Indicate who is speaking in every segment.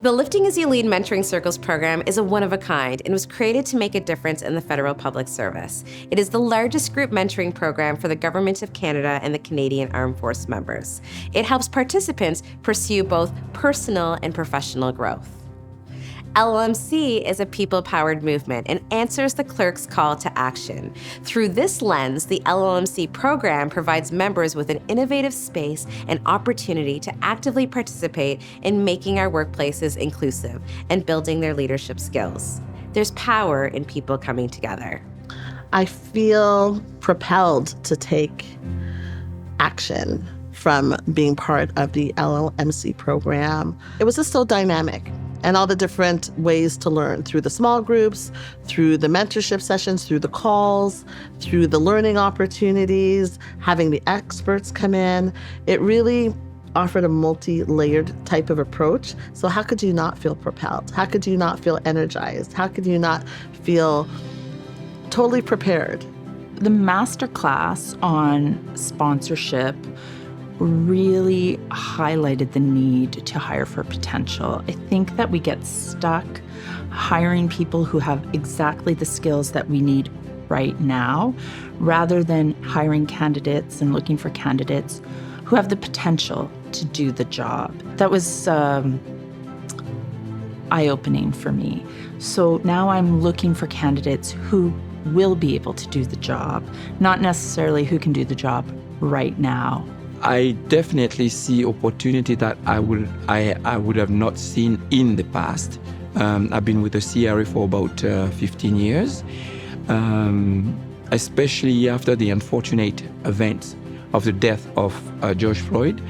Speaker 1: The Lifting As You Lead Mentoring Circles program is a one-of-a-kind and was created to make a difference in the federal public service. It is the largest group mentoring program for the Government of Canada and the Canadian Armed Force members. It helps participants pursue both personal and professional growth. LLMC is a people-powered movement and answers the clerk's call to action. Through this lens, the LLMC program provides members with an innovative space and opportunity to actively participate in making our workplaces inclusive and building their leadership skills. There's power in people coming together.
Speaker 2: I feel propelled to take action from being part of the LLMC program. It was just so dynamic. And all the different ways to learn through the small groups, through the mentorship sessions, through the calls, through the learning opportunities, having the experts come in. It really offered a multi-layered type of approach. So how could you not feel propelled? How could you not feel energized? How could you not feel totally prepared?
Speaker 3: The masterclass on sponsorship really highlighted the need to hire for potential. I think that we get stuck hiring people who have exactly the skills that we need right now, rather than hiring candidates and looking for candidates who have the potential to do the job. That was eye-opening for me. So now I'm looking for candidates who will be able to do the job, not necessarily who can do the job right now.
Speaker 4: I definitely see opportunity that I would have not seen in the past. I've been with the CRA for about 15 years, especially after the unfortunate events of the death of George Floyd,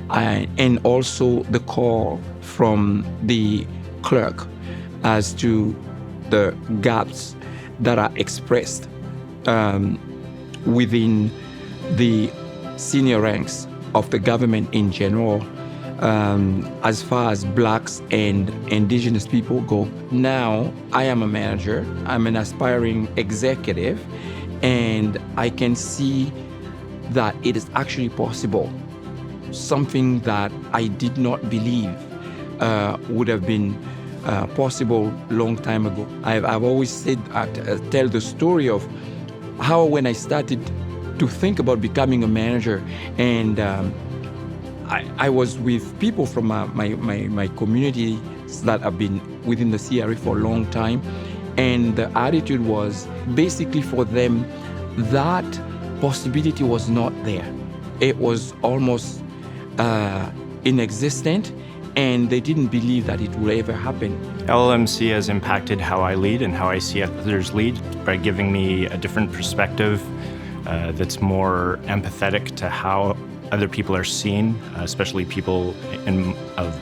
Speaker 4: and also the call from the clerk as to the gaps that are expressed within the senior ranks of the government in general, as far as Blacks and Indigenous people go. Now, I am a manager, I'm an aspiring executive, and I can see that it is actually possible. Something that I did not believe would have been possible long time ago. I've always said, tell the story of how when I started to think about becoming a manager, and I was with people from my community that have been within the CRA for a long time, and the attitude was basically for them that possibility was not there. It was almost inexistent, and they didn't believe that it would ever happen.
Speaker 5: LLMC has impacted how I lead and how I see others lead by giving me a different perspective that's more empathetic to how other people are seen, especially people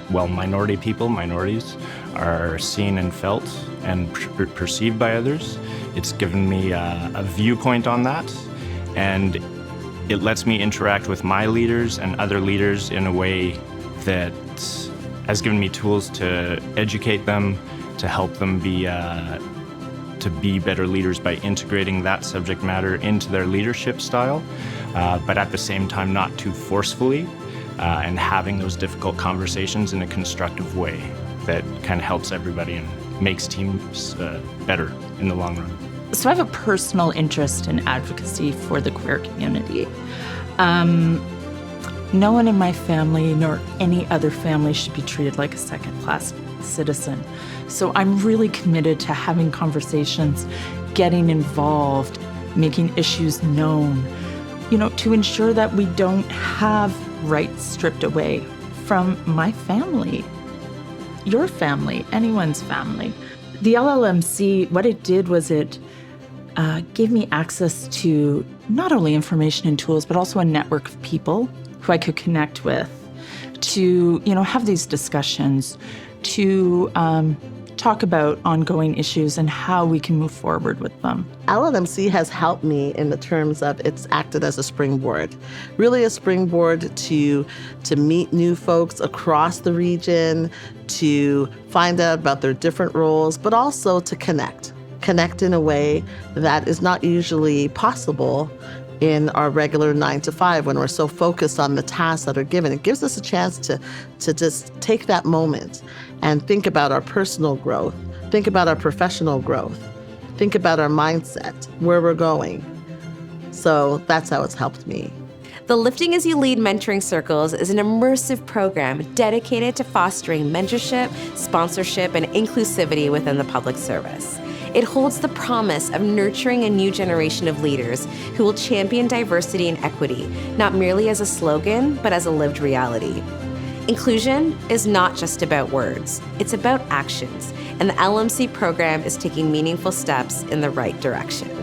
Speaker 5: minorities are seen and felt and perceived by others. It's given me a viewpoint on that, and it lets me interact with my leaders and other leaders in a way that has given me tools to educate them, to help them be better leaders by integrating that subject matter into their leadership style, but at the same time not too forcefully, and having those difficult conversations in a constructive way that kind of helps everybody and makes teams better in the long run.
Speaker 3: So I have a personal interest in advocacy for the queer community. No one in my family nor any other family should be treated like a second-class citizen. So I'm really committed to having conversations, getting involved, making issues known, to ensure that we don't have rights stripped away from my family, your family, anyone's family. The LLMC, what it did was it gave me access to not only information and tools, but also a network of people who I could connect with to, have these discussions, to talk about ongoing issues and how we can move forward with them.
Speaker 2: LLMC has helped me in the terms of it's acted as a springboard, really a springboard to meet new folks across the region, to find out about their different roles, but also to connect in a way that is not usually possible in our regular 9 to 5 when we're so focused on the tasks that are given. It gives us a chance to just take that moment and think about our personal growth, think about our professional growth, think about our mindset, where we're going. So that's how it's helped me.
Speaker 1: The Lifting As You Lead Mentoring Circles is an immersive program dedicated to fostering mentorship, sponsorship, and inclusivity within the public service. It holds the promise of nurturing a new generation of leaders who will champion diversity and equity, not merely as a slogan, but as a lived reality. Inclusion is not just about words, it's about actions, and the LLMC program is taking meaningful steps in the right direction.